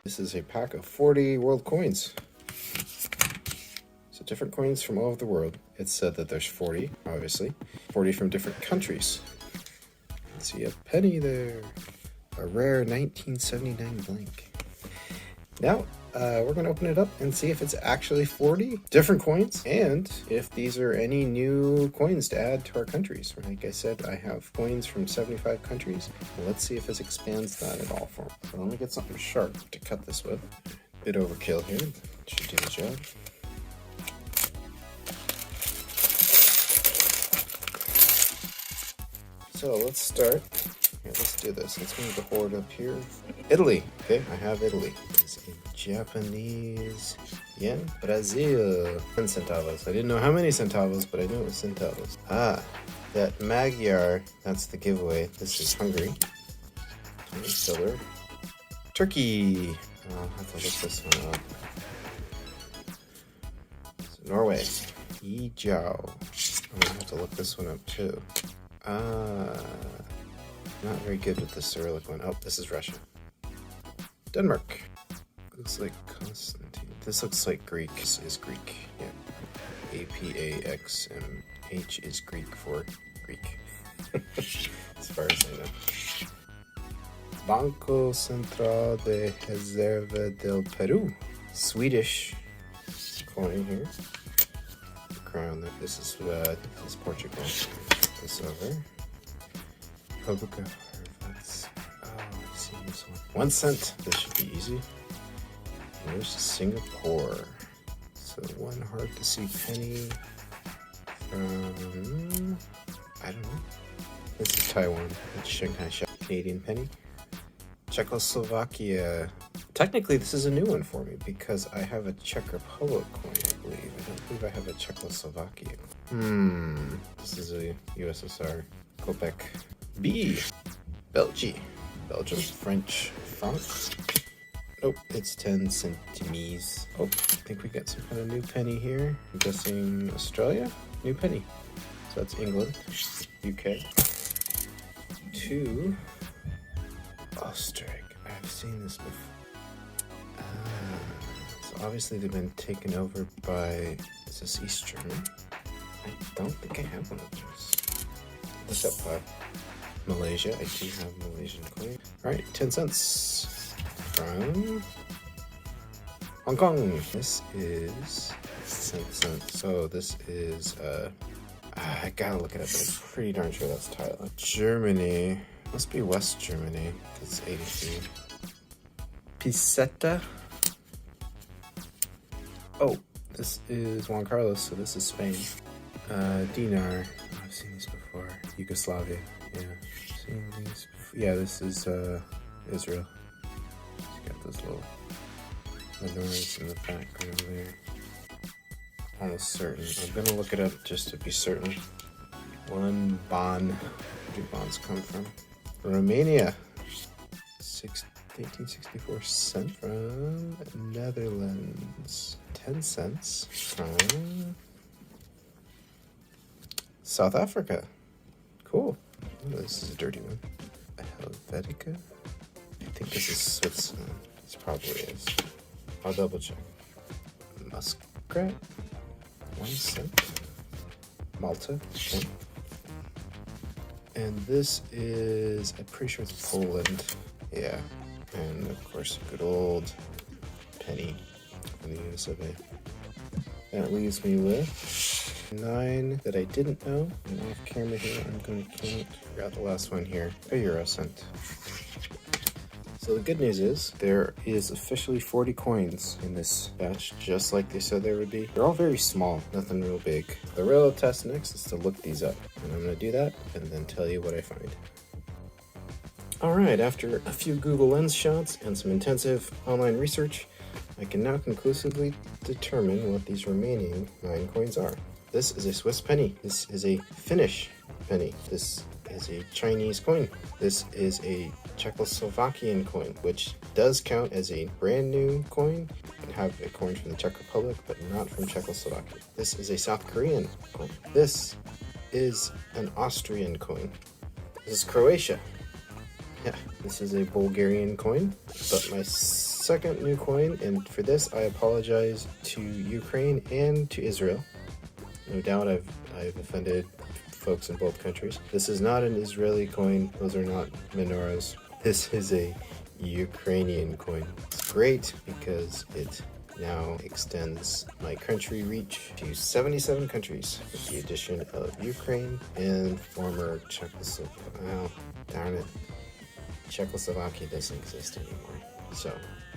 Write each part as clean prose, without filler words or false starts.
This is a pack of 40 world coins. So different coins from all over the world. It's said that there's 40, obviously. 40 from different countries. Let's see a penny there. A rare 1979 blank. Now, we're going to open it up and see if it's actually 40 different coins and if these are any new coins to add to our countries. Like I said, I have coins from 75 countries. Let's see if this expands that at all for me. So let me get something sharp to cut this with. Bit overkill here, but should do the job. So let's start. Here, let's do this. Let's move the horde up here. Italy. Okay, I have Italy. It's in Japanese yen. Brazil. 10 centavos. I didn't know how many centavos, but I knew it was centavos. Ah, that Magyar. That's the giveaway. This is Hungary. 20 filler. Turkey. I'll have to look this one up. So Norway. Yijao. I'm gonna have to look this one up too. Not very good with the Cyrillic one. Oh, this is Russia. Denmark. Looks like Constantine. This looks like Greek. This is Greek. Yeah. APAXMH is Greek for Greek. As far as I know. Banco Central de Reserva del Peru. Swedish coin here. The crown. This is Portugal. This over. Republic of Harvest. Oh, I've seen this one. 1 cent. This should be easy. There's Singapore. So one hard to see penny from, I don't know. This is Taiwan. It's Shanghai shop. Canadian penny. Czechoslovakia. Technically, this is a new one for me because I have a Czech Republic coin, I believe. I don't believe I have a Czechoslovakia. This is a USSR. Kopek. B. Belgium. French franc. Nope, it's 10 centimes. Oh, I think we got some kind of new penny here. I'm guessing Australia? New penny. So that's England. UK. 2. Ostrich. I've seen this before. So obviously they've been taken over by, is this East German? I don't think I have one of those. Look up Malaysia. I do have Malaysian coin. Alright, 10 cents from Hong Kong. This is 10 cents. So this is, I gotta look it up, but I'm pretty darn sure that's Thailand. Germany. Must be West Germany, because it's 83. Peseta. Oh, this is Juan Carlos, so this is Spain. Dinar. I've seen these before. Yugoslavia. Yeah. Seen these before. Yeah, this is Israel. It's got those little menorahs in the background there. Almost certain. I'm gonna look it up just to be certain. 1 bon. Where do bonds come from? Romania. 1864 cent from Netherlands. 10 cents from South Africa. Cool. Oh, this is a dirty one. Helvetica? I think this is Switzerland. This probably is. I'll double check. Muskrat? 1 cent. Malta. Okay. And this is, I'm pretty sure it's Poland. Yeah. And of course, good old penny from the US of A. That leaves me with 9 that I didn't know. And off camera here, I'm going to count. Forgot the last one here. A euro cent. So the good news is there is officially 40 coins in this batch, just like they said there would be. They're all very small, nothing real big. The real test next is to look these up, and I'm going to do that and then tell you what I find. Alright, after a few Google Lens shots and some intensive online research, I can now conclusively determine what these remaining 9 coins are. This is a Swiss penny. This is a Finnish penny. This is a Chinese coin. This is a Czechoslovakian coin, which does count as a brand new coin. You can have a coin from the Czech Republic, but not from Czechoslovakia. This is a South Korean coin. This is an Austrian coin. This is Croatia. Yeah, this is a Bulgarian coin, but my second new coin, and for this I apologize to Ukraine and to Israel. No doubt I've offended folks in both countries. This is not an Israeli coin. Those are not menorahs. This is a Ukrainian coin. It's great because it now extends my country reach to 77 countries with the addition of Ukraine and former Czechoslovakia. Well, darn it. Czechoslovakia doesn't exist anymore. So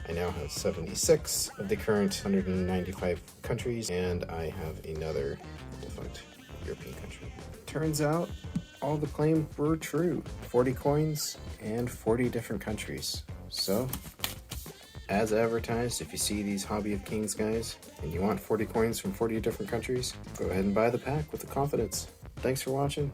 I now have 76 of the current 195 countries, and I have another defunct European country. Turns out all the claims were true. 40 coins and 40 different countries. So, as advertised, if you see these Hobby of Kings guys and you want 40 coins from 40 different countries, go ahead and buy the pack with the confidence. Thanks for watching.